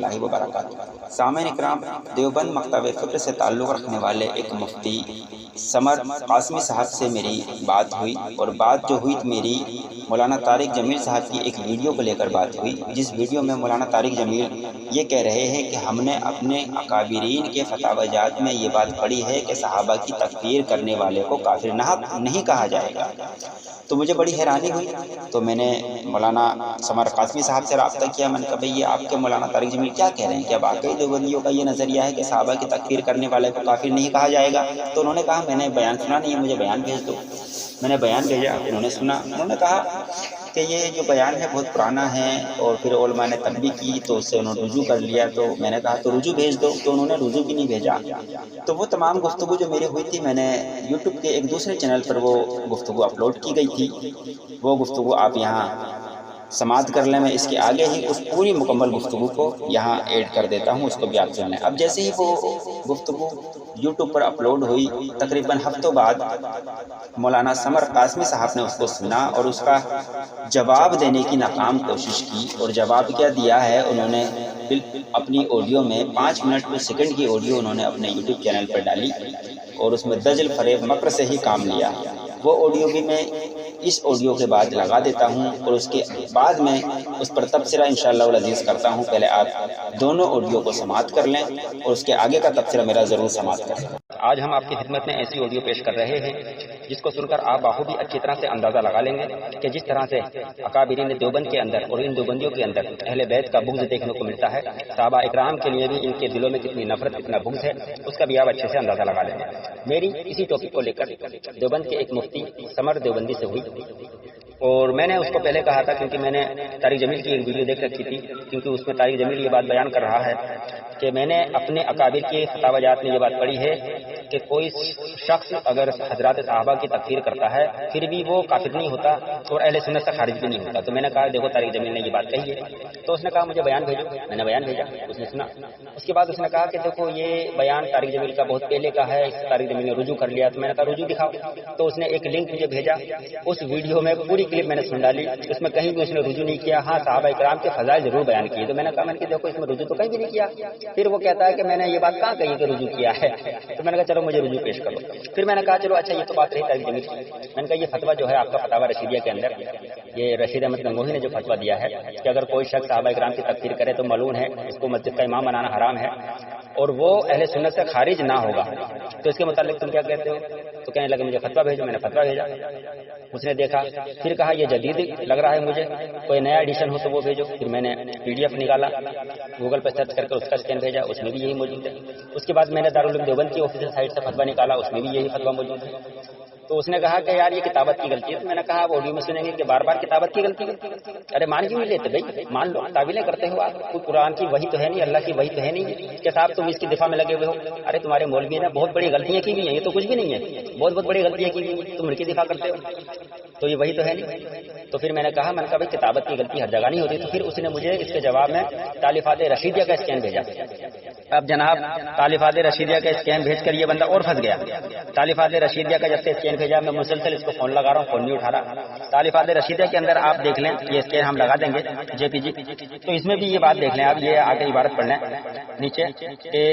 اللہ وبرکاتہ۔ سامعین اکرام، دیوبند مکتب فکر سے تعلق رکھنے والے ایک مفتی سمر قاسمی صاحب سے میری بات ہوئی، اور بات جو ہوئی میری مولانا طارق جمیل صاحب کی ایک ویڈیو کو لے کر بات ہوئی، جس ویڈیو میں مولانا طارق جمیل یہ کہہ رہے ہیں کہ ہم نے اپنے اکابرین کے فتاوی جات میں یہ بات پڑھی ہے کہ صحابہ کی تکفیر کرنے والے کو کافر نہیں کہا جائے گا۔ تو مجھے بڑی حیرانی ہوئی، تو میں نے مولانا سمر قاسمی صاحب سے رابطہ کیا۔ میں نے کہا بھئی یہ آپ کے مولانا طارق جمیل کیا کہہ رہے ہیں؟ کیا واقعی دیوبندیوں کا یہ نظریہ ہے کہ صحابہ کی تکفیر کرنے والے کو کافر نہیں کہا جائے گا؟ تو انہوں نے کہا میں نے بیان سنا نہیں ہے، مجھے بیان بھیج دو۔ میں نے بیان بھیجا، انہوں نے سنا۔ انہوں نے کہا کہ یہ جو بیان ہے بہت پرانا ہے، اور پھر علماء نے تنبیہ کی تو اس سے انہوں نے رجوع کر لیا۔ تو میں نے کہا تو رجوع بھیج دو، تو انہوں نے رجوع بھی نہیں بھیجا۔ تو وہ تمام گفتگو جو میری ہوئی تھی، میں نے یوٹیوب کے ایک دوسرے چینل پر وہ گفتگو اپلوڈ کی گئی تھی، وہ گفتگو آپ یہاں سماعت کر لیں۔ میں اس کے آگے ہی اس پوری مکمل گفتگو کو یہاں ایڈ کر دیتا ہوں، اس کو بھی آپ سن لیں۔ اب جیسے ہی وہ گفتگو یوٹیوب پر اپلوڈ ہوئی، تقریباً ہفتوں بعد مولانا سمر قاسمی صاحب نے اس کو سنا اور اس کا جواب دینے کی ناکام کوشش کی۔ اور جواب کیا دیا ہے انہوں نے؟ اپنی آڈیو میں 5 منٹ 2 سیکنڈ کی آڈیو انہوں نے اپنے یوٹیوب چینل پر ڈالی، اور اس میں دجل فریب مکر سے ہی کام لیا۔ وہ آڈیو بھی میں اس آڈیو کے بعد لگا دیتا ہوں، اور اس کے بعد میں اس پر تبصرہ انشاءاللہ العزیز کرتا ہوں۔ پہلے آپ دونوں آڈیو کو سماعت کر لیں، اور اس کے آگے کا تبصرہ میرا ضرور سماعت کریں۔ آج ہم آپ کی خدمت میں ایسی آڈیو پیش کر رہے ہیں جس کو سن کر آپ بخوبی اچھی طرح سے اندازہ لگا لیں گے کہ جس طرح سے اکابرین دیوبند کے اندر اور ان دیوبندیوں کے اندر اہل بیت کا بغض دیکھنے کو ملتا ہے، صحابہ اکرام کے لیے بھی ان کے دلوں میں کتنی نفرت، کتنا بغض ہے، اس کا بھی آپ اچھے سے اندازہ لگا لیں گے۔ میری اسی ٹاپک کو لے کر دیوبند کے ایک مفتی سمر دیوبندی سے ہوئی، اور میں نے اس کو پہلے کہا تھا کیونکہ میں نے طارق جمیل کی ایک ویڈیو دیکھ رکھی تھی، کیونکہ اس میں طارق جمیل یہ بات بیان کر رہا ہے کہ میں نے اپنے اکابر کے فتاوی جات میں یہ بات پڑھی ہے کہ کوئی شخص اگر حضرات صحابہ کی تکفیر کرتا ہے پھر بھی وہ کافر نہیں ہوتا اور اہل سنت سے خارج بھی نہیں ہوتا۔ تو میں نے کہا دیکھو طارق جمیل نے یہ بات کہی ہے، تو اس نے کہا مجھے بیان بھیجو۔ میں نے بیان بھیجا، اس نے سنا۔ اس کے بعد اس نے کہا کہ دیکھو یہ بیان طارق جمیل کا بہت پہلے کا ہے، اس طارق جمیل نے رجوع کر لیا۔ تو میں نے کہا رجوع دکھاؤ۔ تو اس نے ایک لنک مجھے بھیجا، اس ویڈیو میں پوری کلپ میں نے سن ڈالی، اس میں کہیں بھی اس نے رجوع نہیں کیا۔ ہاں صحابہ اکرام کے فضائل ضرور بیان کیے۔ تو میں نے کہا میں نے کہ دیکھو اس میں رجوع تو کہیں بھی نہیں کیا۔ پھر وہ کہتا ہے کہ میں نے یہ بات کہاں کہی کہ رجوع کیا ہے؟ تو میں نے کہا چلو مجھے رجوع پیش کرو۔ پھر میں نے کہا چلو اچھا یہ تو بات رہی طارق جمیل کی۔ میں نے کہا یہ فتویٰ جو ہے آپ کا فتاوی رشیدیہ کے اندر، یہ رشید احمد گنگوہی نے جو فتویٰ دیا ہے کہ اگر کوئی شخص صحابہ اکرام کی تکفیر کرے تو ملعون ہے، اس کو مسجد کا امام بنانا حرام ہے، اور وہ اہل سنت سے خارج نہ ہوگا، تو اس کے متعلق تم کیا کہتے ہو؟ تو کہنے لگے مجھے فتویٰ بھیجو۔ میں نے فتویٰ بھیجا، اس نے دیکھا، پھر کہا یہ جدید لگ رہا ہے مجھے، کوئی نیا ایڈیشن ہو تو وہ بھیجو۔ پھر میں نے PDF نکالا، گوگل پہ سرچ کر کے اس کا اسکین بھیجا، اس میں بھی یہی موجود ہے۔ اس کے بعد میں نے دارالعلوم دیوبند کی آفیشیل سائٹ سے فتویٰ نکالا، اس میں بھی یہی فتویٰ موجود ہے۔ تو اس نے کہا کہ یار یہ کتابت کی غلطی ہے۔ تو میں نے کہا آپ آڈیو میں سنیں گے کہ بار بار کتابت کی غلطی ہے۔ ارے مان کیوں نہیں لیتے بھائی؟ مان لو، تعویلیں کرتے ہو آپ، کوئی قرآن کی وحی تو ہے نہیں، اللہ کی وحی تو ہے نہیں کہ صاحب تم اس کی دفاع میں لگے ہوئے ہو۔ ارے تمہارے مولوی نے بہت بڑی غلطیاں کی ہوئی ہیں، یہ تو کچھ بھی نہیں ہے، بہت بہت بڑی غلطیاں کی ہوئی ہیں، تم ان کی دفاع کرتے ہو، تو یہ وہی تو ہے نہیں۔ تو پھر میں نے کہا بھائی کتابت کی غلطی ہر جگہ نہیں ہوتی۔ تو پھر اس نے مجھے اس کے جواب میں تالیفات رشیدیہ کا اسکین بھیجا۔ اب جناب تالیفات رشیدیہ کا اسکین بھیج کر یہ بندہ اور پھنس گیا۔ تالیفات رشیدیہ کا جب سے اسکین بھیجا میں مسلسل اس کو فون لگا رہا ہوں، فون نہیں اٹھا رہا۔ تالیفات رشیدیہ کے اندر آپ دیکھ لیں، یہ اسکین ہم لگا دیں گے JPG، تو اس میں بھی یہ بات دیکھ لیں آپ، یہ آگے عبارت پڑھ لیں نیچے کہ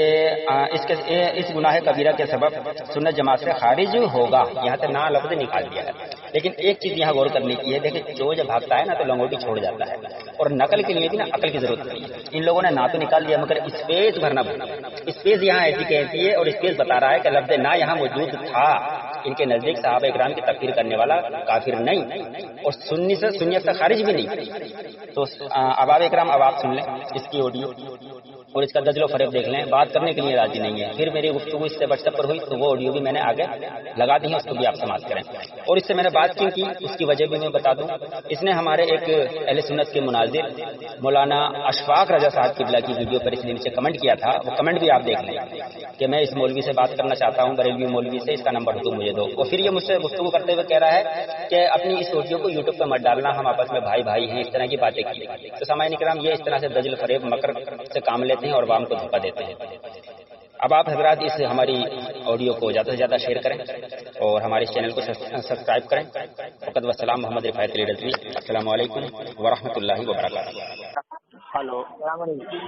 اس گناہ کبیرہ کے سبب سنت جماعت سے خارج ہوگا، یہاں سے نا لفظ نکال دیا ہے۔ لیکن ایک چیز یہاں غور کرنے کی ہے، دیکھیں جو جب بھاگتا ہے نا تو لنگوٹی چھوڑ جاتا ہے، اور نقل کے لیے بھی نا عقل کی ضرورت پڑی ہے۔ ان لوگوں نے نا تو نکال دیا مگر اسپیس بھرنا بھول گئے۔ اسپیس یہاں ایسی کہتی ہے، اور اسپیس بتا رہا ہے کہ لفظ نا یہاں موجود تھا۔ ان کے نزدیک صحابہ اکرام کی تکفیر کرنے والا کافر نہیں، اور سنیت سے خارج بھی نہیں۔ تو احباب اکرام اب آپ سن لیں اس کی آڈیو، اور اس کا دجل و فریب دیکھ لیں، بات کرنے کے لیے راضی نہیں ہے۔ پھر میری گفتگو اس سے واٹس ایپ پر ہوئی تو وہ آڈیو بھی میں نے آگے لگا دی ہے، اس کو بھی آپ سماعت کریں۔ اور اس سے میں نے بات کیوں کی اس کی وجہ بھی میں بتا دوں۔ اس نے ہمارے ایک اہل سنت کے مناظر مولانا اشفاق رضا صاحب قبلہ کی ویڈیو پر اس نے نیچے کمنٹ کیا تھا، وہ کمنٹ بھی آپ دیکھ لیں کہ میں اس مولوی سے بات کرنا چاہتا ہوں، بریلوی مولوی سے، اس کا نمبر تو مجھے دو۔ اور پھر یہ مجھ سے گفتگو کرتے ہوئے کہہ رہا ہے کہ اپنی اس آڈیو کو یوٹیوب پہ مت ڈالنا، ہم آپس میں بھائی بھائی ہیں، اس طرح کی باتیں کی۔ تو سامعین کرام یہ اس طرح سے دجل فریب مکر سے کام لیتے ہیں اور عوام کو دھوکہ دیتے ہیں۔ اب آپ حضرات اس ہماری آڈیو کو زیادہ سے زیادہ شیئر کریں اور ہمارے اس چینل کو سبسکرائب کریں۔ فقط وسلام، محمد رفایت لیڈر۔ السلام علیکم ورحمۃ اللہ وبرکاتہ۔ ہلو، السلام علیکم۔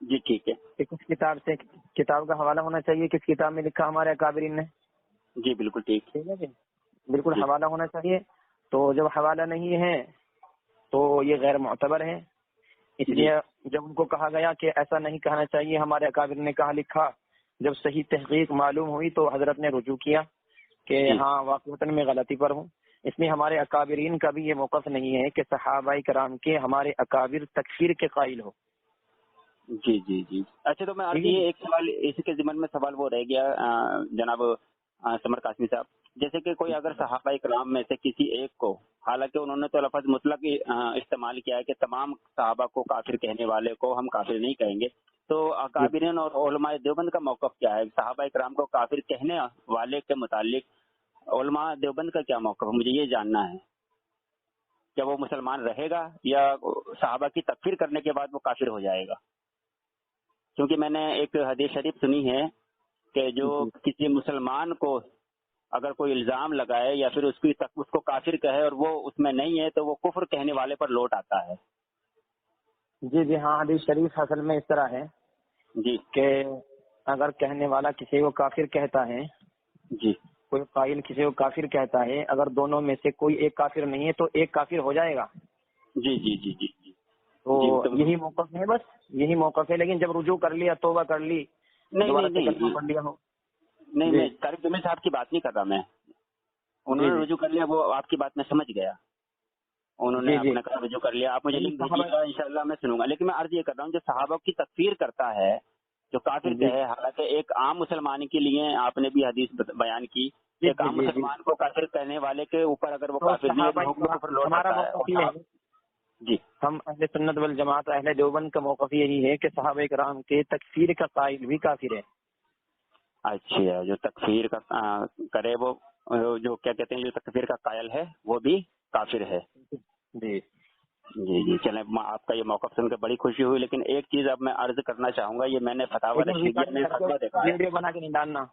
جی ٹھیک ہے. کہ کس کتاب سے، کتاب کا حوالہ ہونا چاہیے، کس کتاب میں لکھا ہمارے اکابرین نے. جی بالکل ٹھیک. ٹھیک ہے جی، بالکل جی حوالہ ہونا چاہیے. تو جب حوالہ نہیں ہے تو یہ غیر معتبر ہے. اس جی لیے جب ان کو کہا گیا کہ ایسا نہیں کہنا چاہیے، ہمارے اکابر نے کہا لکھا، جب صحیح تحقیق معلوم ہوئی تو حضرت نے رجوع کیا کہ جی ہاں واقعتاً میں غلطی پر ہوں. اس لیے ہمارے اکابرین کا بھی یہ موقف نہیں ہے کہ صحابہ کرام کے ہمارے اکابر تکفیر کے قائل ہو. جی جی جی. اچھا تو میں عرض یہ ایک سوال اسی کے ضمن میں سوال وہ رہ گیا جناب سمر قاسمی صاحب، جیسے کہ کوئی اگر صحابہ کرام میں سے کسی ایک کو، حالانکہ انہوں نے تو لفظ مطلق استعمال کیا ہے کہ تمام صحابہ کو کافر کہنے والے کو ہم کافر نہیں کہیں گے، تو اکابرین اور علماء دیوبند کا موقف کیا ہے؟ صحابہ کرام کو کافر کہنے والے کے متعلق علماء دیوبند کا کیا موقف ہے؟ مجھے یہ جاننا ہے. کیا وہ مسلمان رہے گا یا صحابہ کی تکفیر کرنے کے بعد وہ کافر ہو جائے گا؟ کیونکہ میں نے ایک حدیث شریف سنی ہے کہ جو کسی مسلمان کو اگر کوئی الزام لگائے یا پھر اس کو کافر کہے اور وہ اس میں نہیں ہے تو وہ کفر کہنے والے پر لوٹ آتا ہے. جی جی ہاں، حدیث شریف اصل میں اس طرح ہے جی کہ اگر کہنے والا کسی کو کافر کہتا ہے، جی کوئی قائل کسی کو کافر کہتا ہے، اگر دونوں میں سے کوئی ایک کافر نہیں ہے تو ایک کافر ہو جائے گا. جی جی جی جی جی تو یہی موقف ہے، بس یہی موقف ہے. لیکن جب رجوع کر لیا، توبہ کر لی، دوبارہ سے کلمہ پڑھ لیا ہو. نہیں جی میں طارق جمیل صاحب کی بات نہیں کر رہا، میں انہوں نے رجوع کر لیا، وہ آپ کی بات میں سمجھ گیا، انہوں نے جی جی اپنا کام رجوع کر لیا. آپ مجھے لنک بھیجیے گا، انشاءاللہ میں سنوں گا. لیکن میں عرض یہ کر رہا ہوں جو صحابہ کی تکفیر کرتا ہے، جو کافر جی کہے، حالانکہ ایک عام مسلمان کے لیے آپ نے بھی حدیث بیان کی، جی ایک عام جی جی مسلمان کو کافر کہنے والے کے اوپر اگر وہ تو کافر نہیں ہے صحابہ تو حکم کفر لوٹ ہمارا آتا ہے. موقف یہ ہے، جی ہم اہل سنت والجماعت اہل دیوبند کا موقف یہی ہے کہ صحابہ کرام کے تکفیر کا قائل بھی کافر ہے. اچھا، جو تکفیر کا کرے وہ جو کیا کہتے ہیں جو تکفیر کا قائل ہے وہ بھی کافر ہے. جی جی جی چلیں، آپ کا یہ موقف سن کے بڑی خوشی ہوئی. لیکن ایک چیز اب میں عرض کرنا چاہوں گا، یہ میں نے فتاوی لیکن رشیدیہ میں فتویٰ دیکھا ہے. ویڈیو بنا کے نہیں ڈالنا.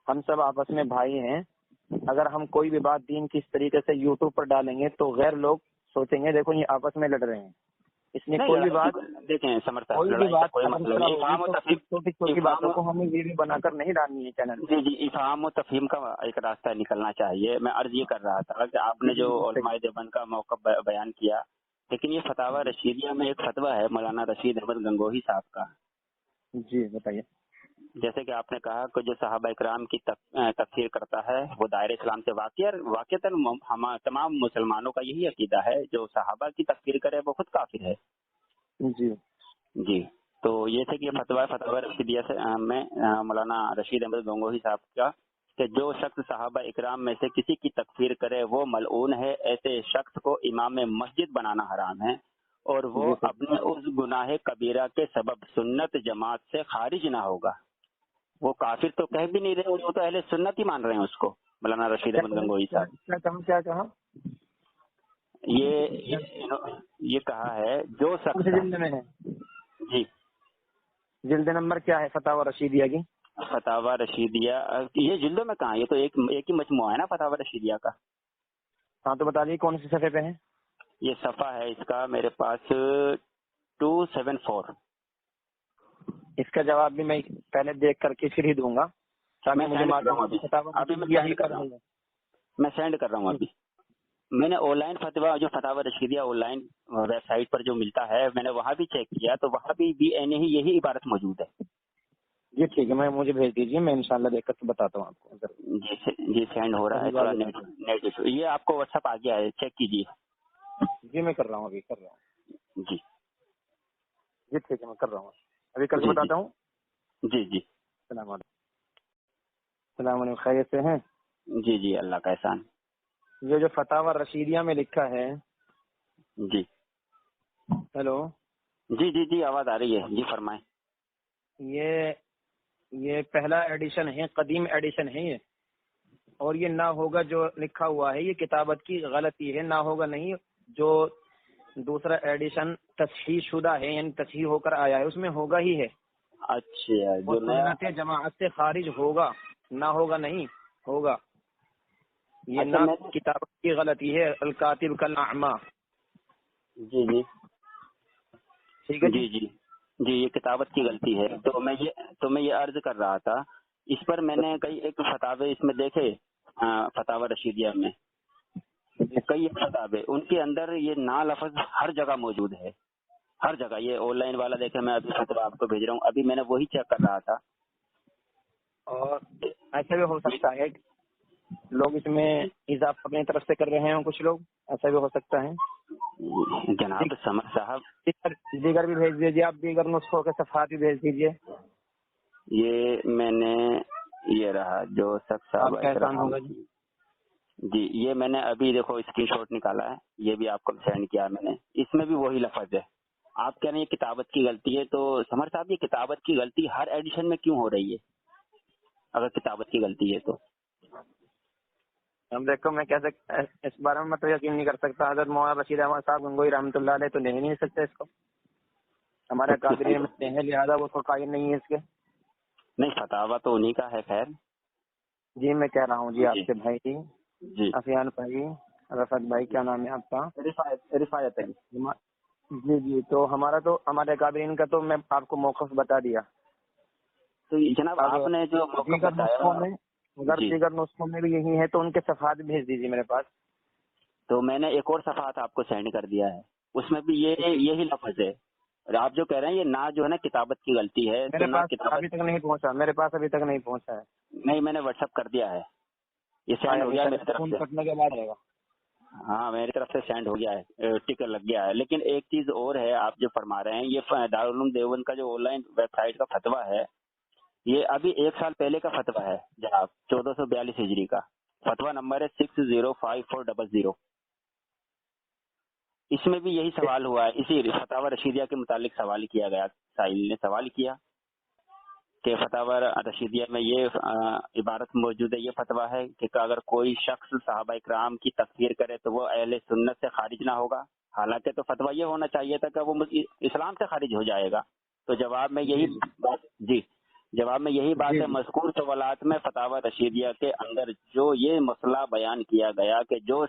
ہم سب آپس میں بھائی ہیں، اگر ہم کوئی بھی بات دین کی اس طریقے سے یوٹیوب پر ڈالیں گے تو غیر لوگ سوچیں گے دیکھو یہ آپس میں لڑ رہے ہیں. اس لیے کوئی بھی بات، دیکھیں سمر صاحب، کوئی بھی لڑائی کا بات کوئی اگر اس مسئلہ طرح نہیں. ہوگی تو چھوٹی چھوٹی باتوں کو ہمیں ویڈیو بنا کر نہیں ڈالنی ہے چینل پہ. جی جی افہام و تفہیم کا ایک راستہ نکلنا چاہیے. میں عرض یہ کر رہا تھا کہ آپ نے جو علماء دیوبند کا موقف بیان کیا، لیکن یہ فتاوی رشیدیہ میں ایک فتویٰ ہے مولانا رشید احمد گنگوہی صاحب کا. جی بتائیے. جیسے کہ آپ نے کہا کہ جو صحابہ اکرام کی تکفیر کرتا ہے وہ دائرہ اسلام سے واقعتاً تمام مسلمانوں کا یہی عقیدہ ہے، جو صحابہ کی تکفیر کرے وہ خود کافر ہے. جی جی تو یہ تھے کہ فتویٰ رشیدیہ سے میں مولانا رشید احمد گنگوہی صاحب کا کہ جو شخص صحابہ اکرام میں سے کسی کی تکفیر کرے وہ ملعون ہے. ایسے شخص کو امام مسجد بنانا حرام ہے اور وہ اپنے اس گناہ کبیرہ کے سبب سنت جماعت سے خارج نہ ہوگا. وہ کافر تو کہہ بھی نہیں رہے، وہ تو اہل سنت ہی مان رہے ہیں اس کو. مولانا رشید احمد گنگوہی صاحب کیا کہا؟ یہ کہا ہے جو شخص جلد میں ہے، جی جلد نمبر کیا ہے فتاوی رشیدیہ کی؟ فتاوی رشیدیہ یہ جلدوں میں کہاں، یہ تو ایک ہی مجموعہ ہے نا فتاوی رشیدیہ کا. ہاں تو بتا دیجیے کون سی صفحے پہ ہے. یہ صفحہ ہے اس کا میرے پاس 274. اس کا جواب بھی میں پہلے دیکھ کر کے پھر ہی دوں گا تاکہ مجھے معلوم ہو. ابھی میں سینڈ کر رہا ہوں ابھی. میں نے آن لائن فتویٰ جو Fatawa Rashidiya online website پر جو ملتا ہے میں نے وہاں بھی چیک کیا تو وہاں بھی یہی عبارت موجود ہے. جی ٹھیک ہے، میں مجھے بھیج دیجیے، میں انشاءاللہ دیکھ کر کے بتاتا ہوں آپ کو. جی سینڈ ہو رہا ہے، تھوڑا نیٹ ایشو. یہ آپ کو واٹس ایپ آ گیا ہے، چیک کیجیے. جی میں کر رہا ہوں، ابھی کر رہا ہوں. جی جی ٹھیک ہے، میں کر رہا ہوں، ابھی کر کے بتاتا ہوں. جی جی السلام علیکم. السلام علیکم، خیریت سے ہیں؟ جی جی اللہ کا احسان. یہ جو فتاوی رشیدیہ میں لکھا ہے. جی ہیلو. جی جی جی آواز آ رہی ہے، جی فرمائیں. یہ پہلا ایڈیشن ہے، قدیم ایڈیشن ہے یہ، اور یہ نہ ہوگا جو لکھا ہوا ہے یہ کتابت کی غلطی ہے، نہ ہوگا نہیں. جو دوسرا ایڈیشن تصحیح شدہ ہے یعنی تصحیح ہو کر آیا ہے اس میں ہوگا ہی ہے. اچھا جو سنت جماعت سے خارج ہوگا، نہ ہوگا نہیں ہوگا. یہ نہ کتابت کی غلطی ہے، الکاتب کالاعمى. جی جی ٹھیک ہے جی جی جی یہ کتابت کی غلطی ہے. تو میں یہ عرض کر رہا تھا، اس پر میں نے کئی ایک فتاوے اس میں دیکھے، فتاوی رشیدیہ میں کئی فتاوے، ان کے اندر یہ نا لفظ ہر جگہ موجود ہے، ہر جگہ. یہ آن لائن والا دیکھیں، میں ابھی فتوا آپ کو بھیج رہا ہوں، ابھی میں نے وہی چیک کر رہا تھا. اور ایسا بھی ہو سکتا ہے لوگ اس میں اضافہ اپنی طرف سے کر رہے ہیں، کچھ لوگ ایسا بھی ہو سکتا ہے. جناب سمر صاحب، دیگر بھی بھیج دیجیے آپ، دیگر نسخوں کے صفحات بھی بھیج دیجیے. یہ میں نے یہ رہا جو شخص آپ کا احسان ہوگا جی. جی یہ میں نے ابھی دیکھو اسکرین شاٹ نکالا ہے، یہ بھی آپ کو سینڈ کیا میں نے، اس میں بھی وہی لفظ ہے. آپ کہہ رہے ہیں یہ کتابت کی غلطی ہے، تو سمر صاحب یہ کتابت کی غلطی ہر ایڈیشن میں کیوں ہو رہی ہے؟ اگر کتابت کی غلطی ہے تو اب دیکھو میں کیسے اس بارے میں تو یقین نہیں کر سکتا. حضرت مولانا رشید احمد صاحب گنگوئی رحمۃ اللہ علیہ تو لے نہیں سکتے اس کو، ہمارے قادری میں ہیں، لہٰذا وہ تو قائل نہیں ہے اس کے. نہیں، فتاوا تو انہیں کا ہے. خیر جی میں کہہ رہا ہوں جی آپ سے بھائی جی افیان بھائی، رفعت بھائی، کیا نام ہے آپ کا؟ رفایت ہے. جی تو ہمارے قادرین کا تو میں آپ کو موقف بتا دیا. تو جناب آپ نے جو موقف بتایا، دیگر نسخوں میں بھی یہی ہے تو ان کے صفحات بھیج دیجیے میرے پاس. تو میں نے ایک اور صفحات آپ کو سینڈ کر دیا ہے، اس میں بھی یہی لفظ ہے. اور آپ جو کہہ رہے ہیں یہ نہ جو ہے نا کتابت کی غلطی ہے، میرے پاس ابھی تک نہیں پہنچا، ہے. نہیں میں نے واٹس ایپ کر دیا ہے، یہ سینڈ ہو گیا میری طرف سے. کٹنے کے بعد رہے گا. ہاں میری طرف سے سینڈ ہو گیا ہے، ٹکر لگ گیا ہے. لیکن ایک چیز اور ہے، آپ جو فرما رہے ہیں یہ دارالعلوم دیوبند کا جو آن لائن ویب سائٹ کا فتویٰ ہے، یہ ابھی 1 سال پہلے کا فتویٰ ہے جناب، 1442 ہجری کا. فتویٰ نمبر ہے 605400. اس میں بھی یہی سوال ہوا ہے، اسی فتاوی رشیدیہ کے متعلق سوال کیا گیا. سائل نے سوال کیا کہ فتاوی رشیدیہ میں یہ عبارت موجود ہے، یہ فتویٰ ہے کہ اگر کوئی شخص صحابہ کرام کی تکفیر کرے تو وہ اہل سنت سے خارج نہ ہوگا. حالانکہ تو فتویٰ یہ ہونا چاہیے تھا کہ وہ اسلام سے خارج ہو جائے گا. تو جواب میں یہی بات ہے، مذکور سوالات میں فتاوی رشیدیہ کے اندر جو یہ مسئلہ بیان کیا گیا کہ جو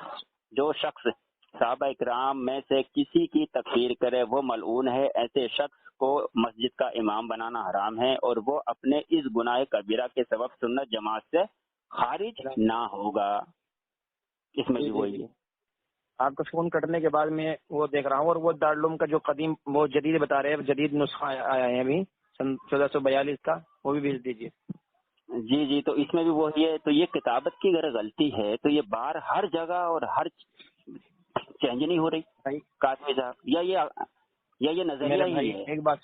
شخص صحابہ کرام میں سے کسی کی تکفیر کرے وہ ملعون ہے. ایسے شخص کو مسجد کا امام بنانا حرام ہے اور وہ اپنے اس گناہ کبیرہ کے سبب سنت جماعت سے خارج نہ ہوگا. اس میں بھی وہی ہے. آپ کا فون کٹنے کے بعد میں وہ دیکھ رہا ہوں، اور وہ دارالعلوم کا جو قدیم وہ جدید بتا رہے ہیں، جدید نسخہ آیا ہے ابھی 1442 کا، وہ بھی بھیج دیجیے. جی تو اس میں بھی وہی ہے. تو یہ کتابت کی اگر غلطی ہے تو یہ بار ہر جگہ اور ہر چینج نہیں ہو رہی قاسمی صاحب، یا یہ نظریہ ہی ہے. ایک بات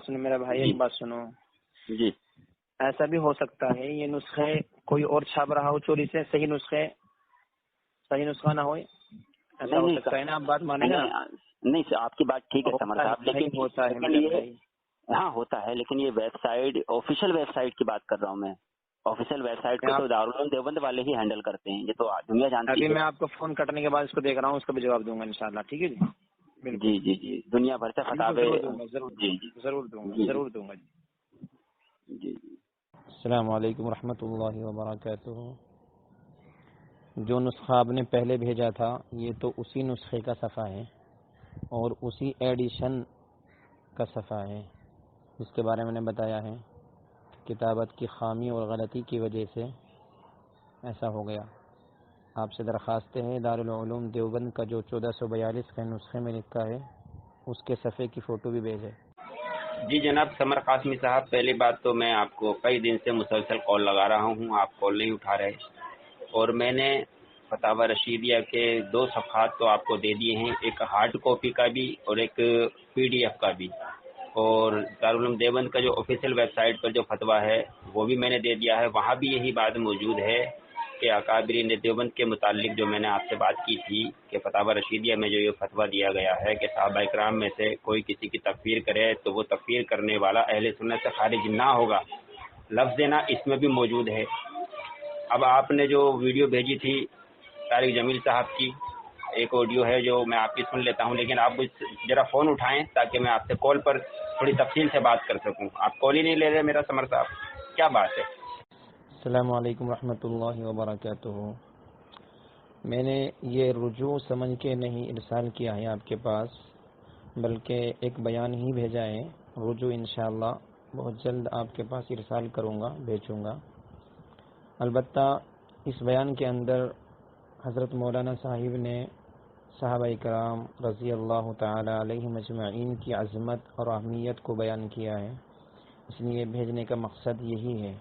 سنو میرا بھائی، ایک بات سنو. جی ایسا بھی ہو سکتا ہے یہ نسخے کوئی اور چھاپ رہا ہو چوری سے، صحیح نسخہ نہ ہو. ایسا ہو سکتا ہے نا، آپ بات مانیں گا؟ نہیں آپ کی بات ٹھیک ہے سمر صاحب، لیکن ہاں ہوتا ہے، لیکن یہ website official website کی بات کر رہا ہوں میں. آفیشیل ویب سائٹ کو تو دارالعلوم دیوبند والے ہی ہینڈل کرتے ہیں، یہ تو دنیا جانتی ہے. ابھی میں آپ کو فون کٹنے کے بعد اس کو دیکھ رہا ہوں، اس کا بھی جواب دوں گا انشاءاللہ. ٹھیک ہے جی. جی دنیا بھر سے فتاوے ضرور دوں گا. جی السلام علیکم ورحمۃ اللہ وبرکاتہ. جو نسخہ آپ نے پہلے بھیجا تھا یہ تو اسی نسخے کا صفحہ ہے اور اسی ایڈیشن کا صفحہ ہے، جس کے بارے میں نے بتایا ہے کتابت کی خامی اور غلطی کی وجہ سے ایسا ہو گیا. آپ سے درخواست ہے دارالعلوم دیوبند کا جو 1442 کے نسخے میں لکھا ہے اس کے صفحے کی فوٹو بھی بھیجے. جی جناب سمر قاسمی صاحب، پہلی بات تو میں آپ کو کئی دن سے مسلسل کال لگا رہا ہوں، آپ کال نہیں اٹھا رہے، اور میں نے فتاوی رشیدیہ کے 2 صفحات تو آپ کو دے دیے ہیں، ایک ہارڈ کاپی کا بھی اور ایک PDF کا بھی. اور دارالعلوم دیوبند کا جو آفیشیل ویب سائٹ پر جو فتویٰ ہے وہ بھی میں نے دے دیا ہے، وہاں بھی یہی بات موجود ہے کہ اکابرین دیوبند کے متعلق جو میں نے آپ سے بات کی تھی کہ فتاوی رشیدیہ میں جو یہ فتویٰ دیا گیا ہے کہ صحابہ کرام میں سے کوئی کسی کی تکفیر کرے تو وہ تکفیر کرنے والا اہل سنت سے خارج نہ ہوگا، لفظ دینا اس میں بھی موجود ہے. اب آپ نے جو ویڈیو بھیجی تھی طارق جمیل صاحب کی، ایک آڈیو ہے جو میں آپ کی سن لیتا ہوں، لیکن آپ ذرا فون اٹھائیں تاکہ میں آپ سے کال پر تھوڑی تفصیل سے بات کر سکوں. آپ کال ہی نہیں لے رہے میرا سمر صاحب، کیا بات ہے؟ السلام علیکم ورحمۃ اللہ وبرکاتہ. میں نے یہ رجوع سمجھ کے نہیں ارسال کیا ہے آپ کے پاس، بلکہ ایک بیان ہی بھیجا ہے رجوع انشاءاللہ بہت جلد آپ کے پاس ارسال کروں گا، بھیجوں گا۔ البتہ اس بیان کے اندر حضرت مولانا صاحب نے صحابہ کرام رضی اللہ تعالی علیہم اجمعین کی عظمت اور اہمیت کو بیان کیا ہے، اس لیے بھیجنے کا مقصد یہی ہے۔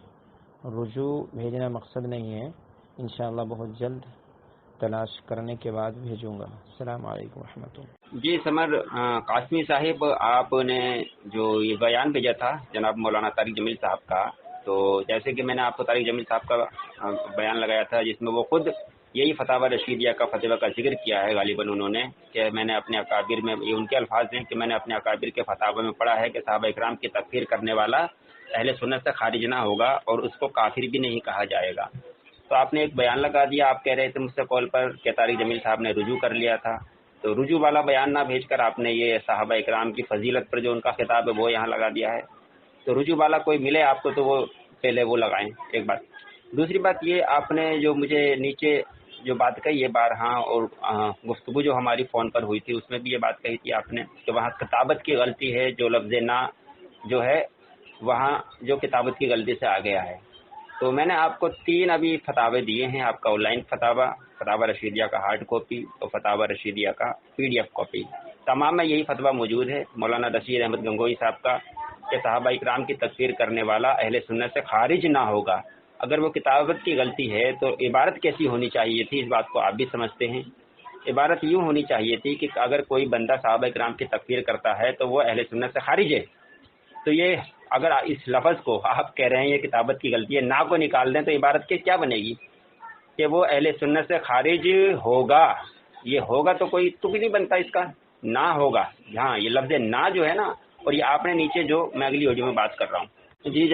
رجوع بھیجنا مقصد نہیں ہے، انشاءاللہ بہت جلد تلاش کرنے کے بعد بھیجوں گا۔ السلام علیکم ورحمۃ اللہ۔ جی سمر قاسمی صاحب، آپ نے جو یہ بیان بھیجا تھا جناب مولانا طارق جمیل صاحب کا، تو جیسے کہ میں نے آپ کو طارق جمیل صاحب کا بیان لگایا تھا جس میں وہ خود یہی فتاوی رشیدیہ کا فتویٰ کا ذکر کیا ہے غالباً انہوں نے، کہ میں نے اپنے اکابر میں، یہ ان کے الفاظ ہیں کہ میں نے اپنے اکابر کے فتاوی میں پڑھا ہے کہ صحابہ اکرام کی تکفیر کرنے والا اہل سنت سے خارج نہ ہوگا اور اس کو کافر بھی نہیں کہا جائے گا۔ تو آپ نے ایک بیان لگا دیا، آپ کہہ رہے تھے مجھ سے کال پر کہ طارق جمیل صاحب نے رجوع کر لیا تھا، تو رجوع والا بیان نہ بھیج کر آپ نے یہ صحابہ اکرام کی فضیلت پر جو ان کا خطاب ہے وہ یہاں لگا دیا ہے۔ تو رجوع والا کوئی ملے آپ کو تو وہ پہلے وہ لگائیں، ایک بات۔ دوسری بات یہ، آپ نے جو مجھے نیچے جو بات کہی ہے بارہا، اور گفتگو جو ہماری فون پر ہوئی تھی اس میں بھی یہ بات کہی تھی آپ نے کہ وہاں کتابت کی غلطی ہے، جو لفظ نا جو ہے وہاں جو کتابت کی غلطی سے آ گیا ہے۔ تو میں نے آپ کو 3 ابھی فتاوے دیے ہیں، آپ کا آن لائن فتاوی رشیدیہ کا ہارڈ کاپی اور فتاوی رشیدیہ کا PDF کاپی، تمام میں یہی فتویٰ موجود ہے مولانا رشید احمد گنگوہی صاحب کا کہ صحابہ اکرام کی تکفیر کرنے والا اہل سنت سے خارج نہ ہوگا۔ اگر وہ کتابت کی غلطی ہے تو عبارت کیسی ہونی چاہیے تھی، اس بات کو آپ بھی سمجھتے ہیں۔ عبارت یوں ہونی چاہیے تھی کہ اگر کوئی بندہ صحابہ اکرام کی تکفیر کرتا ہے تو وہ اہل سنت سے خارج ہے۔ تو یہ اگر اس لفظ کو آپ کہہ رہے ہیں یہ کتابت کی غلطی ہے، نا کو نکال دیں تو عبارت کے کیا بنے گی کہ وہ اہل سنت سے خارج ہوگا۔ یہ ہوگا تو کوئی تک نہیں بنتا اس کا، نہ ہوگا۔ ہاں یہ لفظ نا جو ہے نا، اور یہ آپ نے نیچے جو میں اگلی آڈیو میں بات کر رہا ہوں۔ جی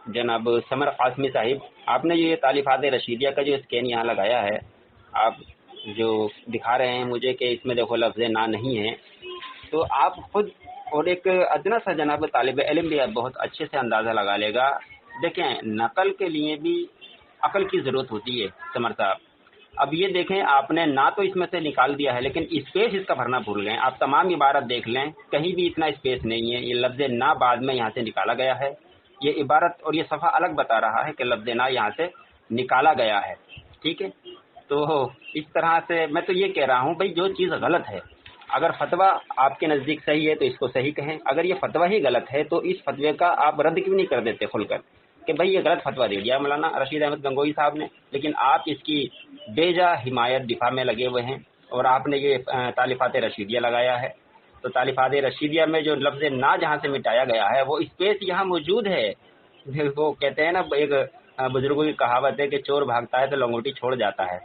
جناب سمر قاسمی صاحب، آپ نے یہ تالیفات رشیدیہ کا جو اسکین یہاں لگایا ہے، آپ جو دکھا رہے ہیں مجھے کہ اس میں دیکھو لفظ نا نہیں ہے، تو آپ خود اور ایک ادنا سا جناب طالب علم بھی بہت اچھے سے اندازہ لگا لے گا۔ دیکھیں نقل کے لیے بھی عقل کی ضرورت ہوتی ہے سمر صاحب۔ اب یہ دیکھیں آپ نے نا تو اس میں سے نکال دیا ہے لیکن اسپیس اس کا بھرنا بھول گئے۔ آپ تمام عبارت دیکھ لیں، کہیں بھی اتنا اسپیس نہیں ہے، یہ لفظ نا بعد میں یہاں سے نکالا گیا ہے۔ یہ عبارت اور یہ صفحہ الگ بتا رہا ہے کہ لفظ نا یہاں سے نکالا گیا ہے، ٹھیک ہے۔ تو اس طرح سے میں تو یہ کہہ رہا ہوں بھائی جو چیز غلط ہے، اگر فتویٰ آپ کے نزدیک صحیح ہے تو اس کو صحیح کہیں، اگر یہ فتویٰ ہی غلط ہے تو اس فتوے کا آپ رد کیوں نہیں کر دیتے کھل کر کہ بھائی یہ غلط فتویٰ دے دیا مولانا رشید احمد گنگوہی صاحب نے، لیکن آپ اس کی بے جا حمایت دفاع میں لگے ہوئے ہیں اور آپ نے یہ تالیفات رشیدیہ لگایا ہے۔ تو تالیفات رشیدیہ میں جو لفظ نا جہاں سے مٹایا گیا ہے وہ اسپیس یہاں موجود ہے۔ وہ کہتے ہیں نا، ایک بزرگوں کی کہاوت ہے کہ چور بھاگتا ہے تو لنگوٹی چھوڑ جاتا ہے۔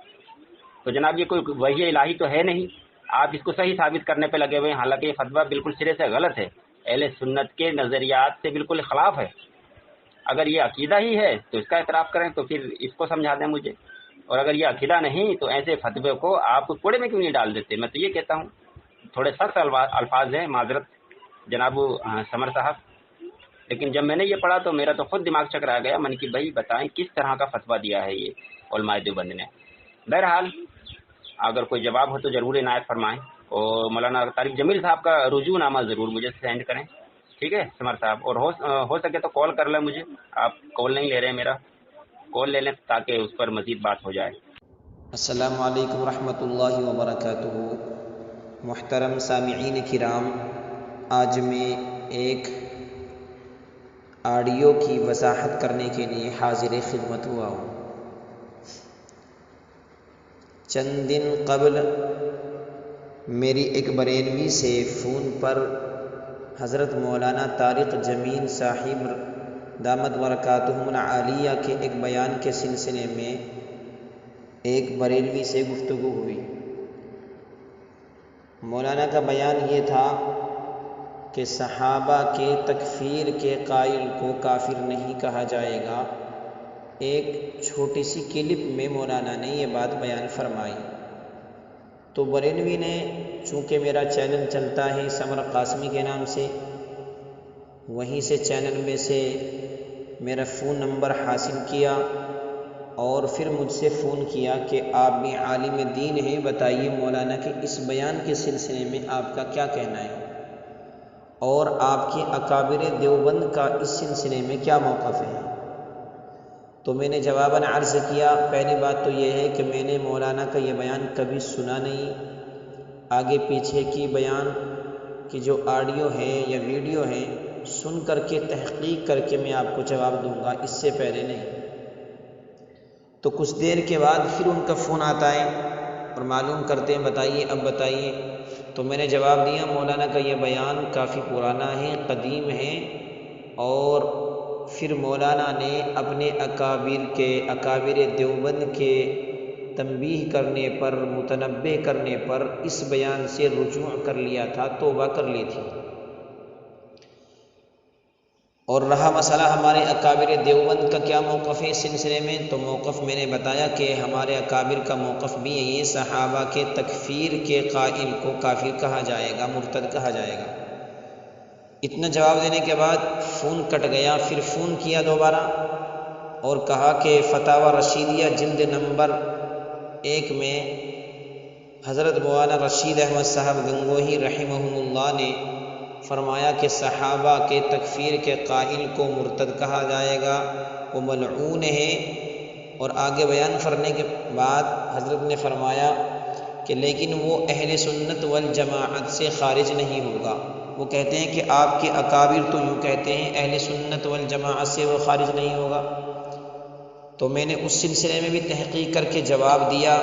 تو جناب یہ کوئی وحی الہی تو ہے نہیں، آپ اس کو صحیح ثابت کرنے پہ لگے ہوئے ہیں، حالانکہ یہ فتویٰ بالکل سرے سے غلط ہے، اہل سنت کے نظریات سے بالکل خلاف ہے۔ اگر یہ عقیدہ ہی ہے تو اس کا اعتراف کریں، تو پھر اس کو سمجھا دیں مجھے، اور اگر یہ عقیدہ نہیں تو ایسے فتوے کو آپ کوڑے میں کیوں نہیں ڈال دیتے؟ میں تو یہ کہتا ہوں، تھوڑے سخت الفاظ ہیں، معذرت جناب سمر صاحب، لیکن جب میں نے یہ پڑھا تو میرا تو خود دماغ چکرا گیا، من کی بھائی بتائیں کس طرح کا فتویٰ دیا ہے یہ علماء دیوبند نے۔ بہرحال اگر کوئی جواب ہو تو ضرور عنایت فرمائیں، اور مولانا طارق جمیل صاحب کا رجوع نامہ ضرور مجھے سینڈ کریں، ٹھیک ہے سمر صاحب، اور ہو سکے تو کال کر لیں مجھے، آپ کال نہیں لے رہے ہیں، میرا کال لے لیں تاکہ اس پر مزید بات ہو جائے۔ السلام علیکم ورحمۃ اللہ وبرکاتہ۔ محترم سامعین کرام، آج میں ایک آڈیو کی وضاحت کرنے کے لیے حاضر خدمت ہوا ہوں۔ چند دن قبل میری ایک بریلوی سے فون پر حضرت مولانا طارق جمیل صاحب دامت برکاتہم العالیہ کے ایک بیان کے سلسلے میں ایک بریلوی سے گفتگو ہوئی۔ مولانا کا بیان یہ تھا کہ صحابہ کے تکفیر کے قائل کو کافر نہیں کہا جائے گا۔ ایک چھوٹی سی کلپ میں مولانا نے یہ بات بیان فرمائی، تو بریلوی نے، چونکہ میرا چینل چلتا ہے سمر قاسمی کے نام سے، وہیں سے چینل میں سے میرا فون نمبر حاصل کیا اور پھر مجھ سے فون کیا کہ آپ بھی عالم دین ہیں، بتائیے مولانا کے اس بیان کے سلسلے میں آپ کا کیا کہنا ہے۔ اور آپ کے اکابر دیوبند کا اس سلسلے میں کیا موقف ہے؟ تو میں نے جواباً عرض کیا، پہلی بات تو یہ ہے کہ میں نے مولانا کا یہ بیان کبھی سنا نہیں، آگے پیچھے کی بیان کی جو آڈیو ہے یا ویڈیو ہے سن کر کے تحقیق کر کے میں آپ کو جواب دوں گا، اس سے پہلے نہیں۔ تو کچھ دیر کے بعد پھر ان کا فون آتا ہے اور معلوم کرتے ہیں بتائیے اب بتائیے، تو میں نے جواب دیا مولانا کا یہ بیان کافی پرانا ہے، قدیم ہے، اور پھر مولانا نے اپنے اکابر دیوبند کے تنبیہ کرنے پر، متنبہ کرنے پر اس بیان سے رجوع کر لیا تھا، توبہ کر لی تھی۔ اور رہا مسئلہ ہمارے اکابر دیوبند کا کیا موقف ہے اس سلسلے میں، تو موقف میں نے بتایا کہ ہمارے اکابر کا موقف بھی یہ صحابہ کے تکفیر کے قائل کو کافر کہا جائے گا، مرتد کہا جائے گا۔ اتنا جواب دینے کے بعد فون کٹ گیا، پھر فون کیا دوبارہ اور کہا کہ فتاوی رشیدیہ جلد نمبر 1 میں حضرت مولانا رشید احمد صاحب گنگوہی رحمہ اللہ نے فرمایا کہ صحابہ کے تکفیر کے قائل کو مرتد کہا جائے گا، وہ ملعون ہے۔ اور آگے بیان کرنے کے بعد حضرت نے فرمایا کہ لیکن وہ اہل سنت والجماعت سے خارج نہیں ہوگا۔ وہ کہتے ہیں کہ آپ کے اکابر تو یوں کہتے ہیں اہل سنت والجماعت سے وہ خارج نہیں ہوگا۔ تو میں نے اس سلسلے میں بھی تحقیق کر کے جواب دیا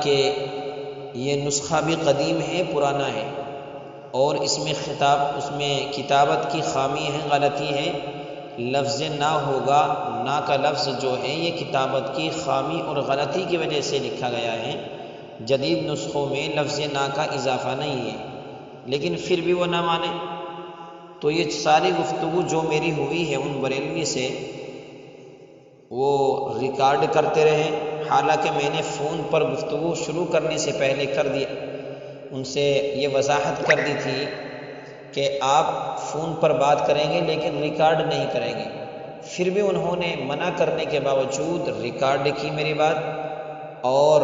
کہ یہ نسخہ بھی قدیم ہے، پرانا ہے، اور اس میں کتابت کی خامی ہے، غلطی ہے، لفظ نہ ہوگا، نا کا لفظ جو ہے یہ کتابت کی خامی اور غلطی کی وجہ سے لکھا گیا ہے، جدید نسخوں میں لفظ نا کا اضافہ نہیں ہے، لیکن پھر بھی وہ نہ مانے۔ تو یہ ساری گفتگو جو میری ہوئی ہے ان بریلوی سے وہ ریکارڈ کرتے رہے، حالانکہ میں نے فون پر گفتگو شروع کرنے سے پہلے کر دیا، ان سے یہ وضاحت کر دی تھی کہ آپ فون پر بات کریں گے لیکن ریکارڈ نہیں کریں گے، پھر بھی انہوں نے منع کرنے کے باوجود ریکارڈ کی میری بات، اور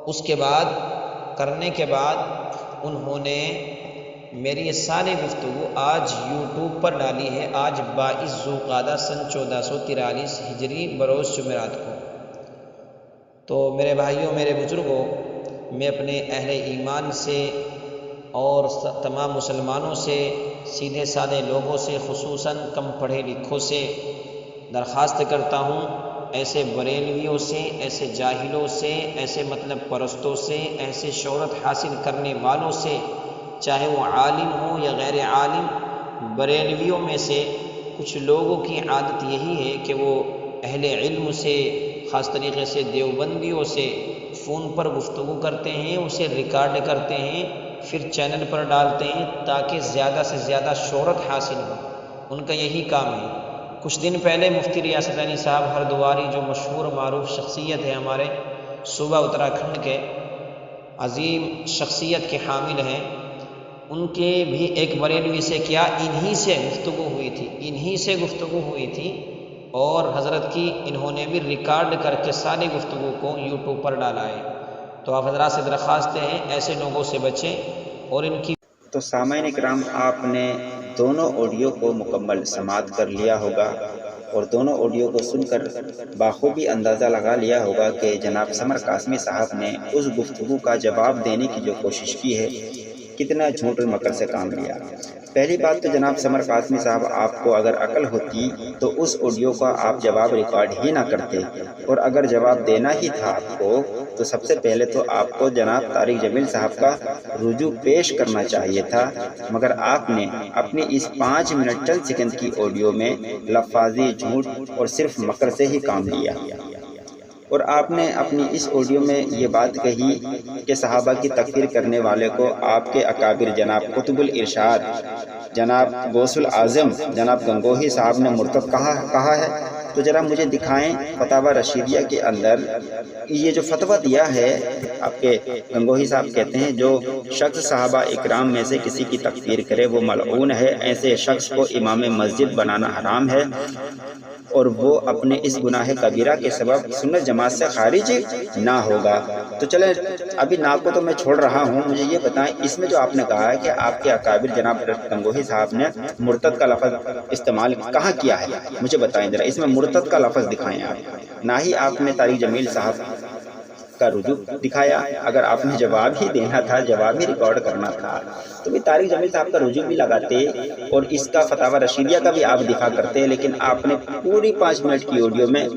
اس کے بعد کرنے کے بعد انہوں نے میری یہ ساری گفتگو آج یوٹیوب پر ڈالی ہے، آج 22 ذوالقعدہ سن 1443 ہجری بروز جمعرات کو۔ تو میرے بھائیوں، میرے بزرگوں، میں اپنے اہل ایمان سے اور تمام مسلمانوں سے، سیدھے سادے لوگوں سے، خصوصاً کم پڑھے لکھوں سے درخواست کرتا ہوں، ایسے بریلویوں سے، ایسے جاہلوں سے، ایسے مطلب پرستوں سے، ایسے شہرت حاصل کرنے والوں سے، چاہے وہ عالم ہو یا غیر عالم، بریلویوں میں سے کچھ لوگوں کی عادت یہی ہے کہ وہ اہل علم سے، خاص طریقے سے دیوبندیوں سے فون پر گفتگو کرتے ہیں، اسے ریکارڈ کرتے ہیں، پھر چینل پر ڈالتے ہیں تاکہ زیادہ سے زیادہ شہرت حاصل ہو، ان کا یہی کام ہے۔ کچھ دن پہلے مفتی ریاست علی صاحب ہردواری، جو مشہور معروف شخصیت ہے ہمارے صوبہ اتراکھنڈ کے، عظیم شخصیت کے حامل ہیں، ان کے بھی ایک بریلوی سے کیا انہی سے گفتگو ہوئی تھی اور حضرت کی انہوں نے بھی ریکارڈ کر کے ساری گفتگو کو یوٹیوب پر ڈالا ہے۔ تو آپ حضرات سے درخواست ہیں ایسے لوگوں سے بچیں اور ان کی۔ تو سامعین کرام، آپ نے دونوں آڈیو کو مکمل سماعت کر لیا ہوگا اور دونوں آڈیو کو سن کر بخوبی اندازہ لگا لیا ہوگا کہ جناب سمر قاسمی صاحب نے اس گفتگو کا جواب دینے کی جو کوشش کی ہے کتنا جھوٹ اور مکر سے کام لیا۔ پہلی بات تو جناب سمر قاسمی صاحب، آپ کو اگر عقل ہوتی تو اس آڈیو کا آپ جواب ریکارڈ ہی نہ کرتے، اور اگر جواب دینا ہی تھا آپ کو تو سب سے پہلے تو آپ کو جناب طارق جمیل صاحب کا رجوع پیش کرنا چاہیے تھا، مگر آپ نے اپنی اس 5 منٹ چند سیکنڈ کی آڈیو میں لفاظی جھوٹ اور صرف مکر سے ہی کام لیا، اور آپ نے اپنی اس آڈیو میں یہ بات کہی کہ صحابہ کی تکفیر کرنے والے کو آپ کے اکابر جناب قطب الارشاد جناب غوث العظم جناب گنگوہی صاحب نے مرتد کہا ہے۔ تو ذرا مجھے دکھائیں فتاوی رشیدیہ کے اندر یہ جو فتویٰ دیا ہے، آپ کے گنگوہی صاحب کہتے ہیں جو شخص صحابہ اکرام میں سے کسی کی تکفیر کرے وہ ملعون ہے، ایسے شخص کو امام مسجد بنانا حرام ہے، اور وہ اپنے اس گناہ کبیرہ کے سبب سنت جماعت سے خارج نہ ہوگا۔ تو چلیں ابھی نا کو تو میں چھوڑ رہا ہوں، مجھے یہ بتائیں اس میں جو آپ نے کہا ہے کہ آپ کے اکابر جناب گنگوہی صاحب نے مرتد کا لفظ استعمال کہاں کیا ہے، مجھے بتائیں ذرا، اس میں مرتد کا لفظ دکھائیں آپ، نہ ہی آپ نے طارق جمیل صاحب کا رجوع دکھایا۔ اگر آپ نے جواب ہی دینا تھا، جواب ہی ریکارڈ کرنا تھا تو بھی طارق جمیل صاحب کا رجوع بھی لگاتے اور اس کا فتاوی رشیدیہ کا بھی آپ دفاع کرتے، لیکن آپ نے پوری 5 منٹ کی آڈیو میں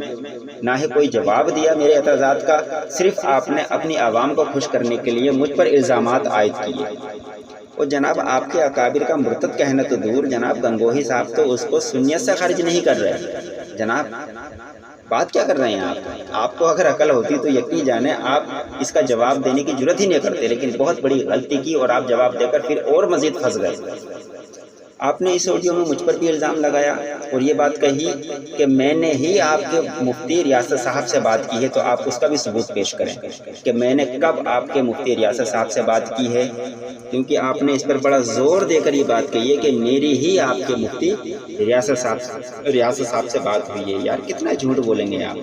نہ ہی کوئی جواب دیا میرے اعتراضات کا، صرف آپ نے اپنی عوام کو خوش کرنے کے لیے مجھ پر الزامات عائد کیے۔ اور جناب آپ کے اکابر کا مرتد کہنا تو دور، جناب گنگوہی صاحب تو اس کو سنیت سے خارج نہیں کر رہے۔ جناب بات کیا کر رہے ہیں آپ کو اگر عقل ہوتی تو یقین جانے آپ اس کا جواب دینے کی جرت ہی نہیں کرتے، لیکن بہت بڑی غلطی کی اور آپ جواب دے کر پھر اور مزید پھنس گئے۔ آپ نے اس آڈیو میں مجھ پر بھی الزام لگایا اور یہ بات کہی کہ میں نے ہی آپ کے مفتی ریاست صاحب سے بات کی ہے، تو آپ اس کا بھی ثبوت پیش کریں کہ میں نے کب آپ کے مفتی ریاست صاحب سے بات کی ہے، کیونکہ آپ نے اس پر بڑا زور دے کر یہ بات کہی ہے کہ میری ہی آپ کے مفتی ریاست صاحب سے بات ہوئی ہے۔ یار کتنا جھوٹ بولیں گے آپ۔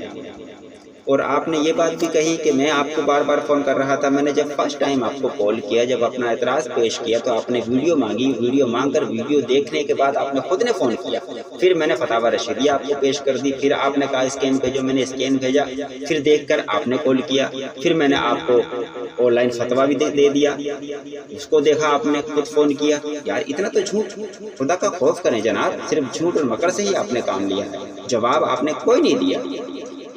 اور آپ نے یہ بات بھی کہی کہ میں آپ کو بار بار فون کر رہا تھا، میں نے جب فرسٹ ٹائم آپ کو کال کیا، جب اپنا اعتراض پیش کیا تو آپ نے ویڈیو مانگی، ویڈیو مانگ کر ویڈیو دیکھنے کے بعد آپ نے خود نے فون کیا، پھر میں نے فتاوی رشیدیہ آپ کو پیش کر دی، پھر آپ نے کہا اسکین بھیجو، میں نے اسکین بھیجا، پھر دیکھ کر آپ نے کال کیا، پھر میں نے آپ کو آن لائن فتویٰ بھی دے دیا، اس کو دیکھا آپ نے خود فون کیا۔ یار اتنا تو جھوٹ، خدا کا خوف کریں جناب، صرف جھوٹ اور مکر سے ہی آپ نے کام لیا ہے، جواب آپ نے کوئی نہیں دیا۔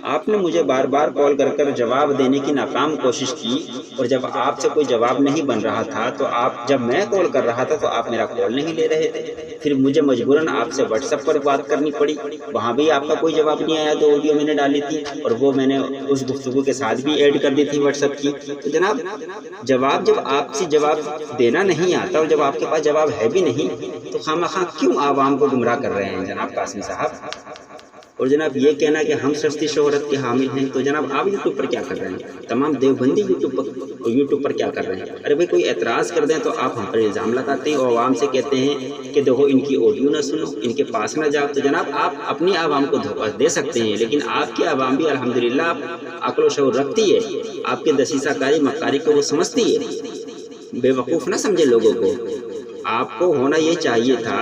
آپ نے مجھے بار بار کال کر کر جواب دینے کی ناکام کوشش کی، اور جب آپ سے کوئی جواب نہیں بن رہا تھا تو جب میں کال کر رہا تھا تو آپ میرا کال نہیں لے رہے تھے، پھر مجھے مجبوراً آپ سے واٹس ایپ پر بات کرنی پڑی، وہاں بھی آپ کا کوئی جواب نہیں آیا، تو آڈیو میں نے ڈالی تھی اور وہ میں نے اس گفتگو کے ساتھ بھی ایڈ کر دی تھی واٹس ایپ کی۔ تو جناب جب آپ سے جواب دینا نہیں آتا اور جب آپ کے پاس جواب ہے بھی نہیں تو خواہ کیوں عوام کو گمراہ کر رہے ہیں جناب قاسمی صاحب؟ اور جناب یہ کہنا کہ ہم سستی شہرت کے حامل ہیں، تو جناب آپ یوٹیوب پر کیا کر رہے ہیں؟ تمام دیوبندی یوٹیوب پر کیا کر رہے ہیں؟ ارے بھائی کوئی اعتراض کر دیں تو آپ ہم پر الزام لگاتے ہیں اور عوام سے کہتے ہیں کہ دیکھو ان کی آڈیو نہ سنو، ان کے پاس نہ جاؤ۔ تو جناب آپ اپنی عوام کو دھوکہ دے سکتے ہیں، لیکن آپ کی عوام بھی الحمدللہ عقل و شعور رکھتی ہے، آپ کے دسیسہ کاری مکاری کو وہ سمجھتی ہے، بے وقوف نہ سمجھے لوگوں کو۔ آپ کو ہونا یہ چاہیے تھا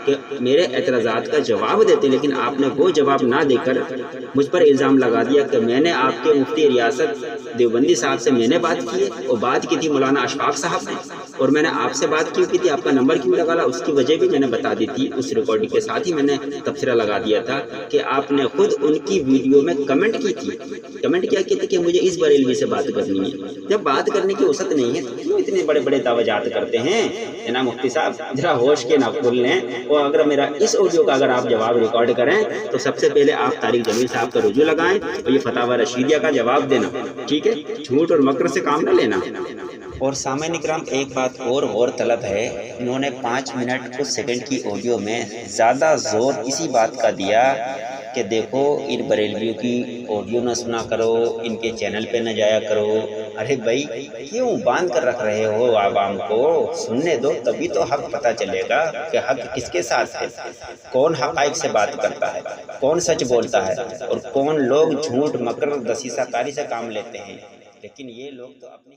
کہ میرے اعتراضات کا جواب دیتے، لیکن آپ نے وہ جواب نہ دے کر مجھ پر الزام لگا دیا کہ میں نے آپ کے مفتی ریاست دیوبندی صاحب سے میں نے بات کی ہے، اور بات کی تھی مولانا اشفاق صاحب نے، اور میں نے آپ سے بات کیوں کی تھی، آپ کا نمبر کیوں لگا لا، اس کی وجہ بھی میں نے بتا دی تھی، اس ریکارڈنگ کے ساتھ ہی میں نے تبصرہ لگا دیا تھا کہ آپ نے خود ان کی ویڈیو میں کمنٹ کی تھی، کمنٹ کیا کی تھی کہ مجھے اس بریلوی سے بات کرنی ہے۔ جب بات کرنے کی وسعت نہیں ہے تو کیوں اتنے بڑے بڑے دعویٰ کرتے ہیں؟ جناب مفتی صاحب ذرا ہوش کے نہ بھول لیں، اور اگر میرا اس آڈیو کا اگر آپ جواب ریکارڈ کریں تو سب سے پہلے آپ طارق جمیل صاحب کا رجوع لگائیں اور یہ فتاوی رشیدیہ کا جواب دینا، ٹھیک ہے؟ جھوٹ اور مکر سے کام نہ لینا۔ اور سامعین اکرام ایک بات اور غور طلب ہے، انہوں نے 5 منٹ کچھ سیکنڈ کی آڈیو میں زیادہ زور اسی بات کا دیا کہ دیکھو ان بریلویوں کی آڈیو نہ سنا کرو، ان کے چینل پہ نہ جایا کرو۔ ارے بھائی کیوں باندھ کر رکھ رہے ہو عوام کو؟ سننے دو تبھی تو حق پتہ چلے گا کہ حق کس کے ساتھ ہے، کون حقائق سے بات کرتا ہے، کون سچ بولتا ہے اور کون لوگ جھوٹ مکر دسیسہ کاری سے کام لیتے ہیں۔ لیکن یہ لوگ تو اپنی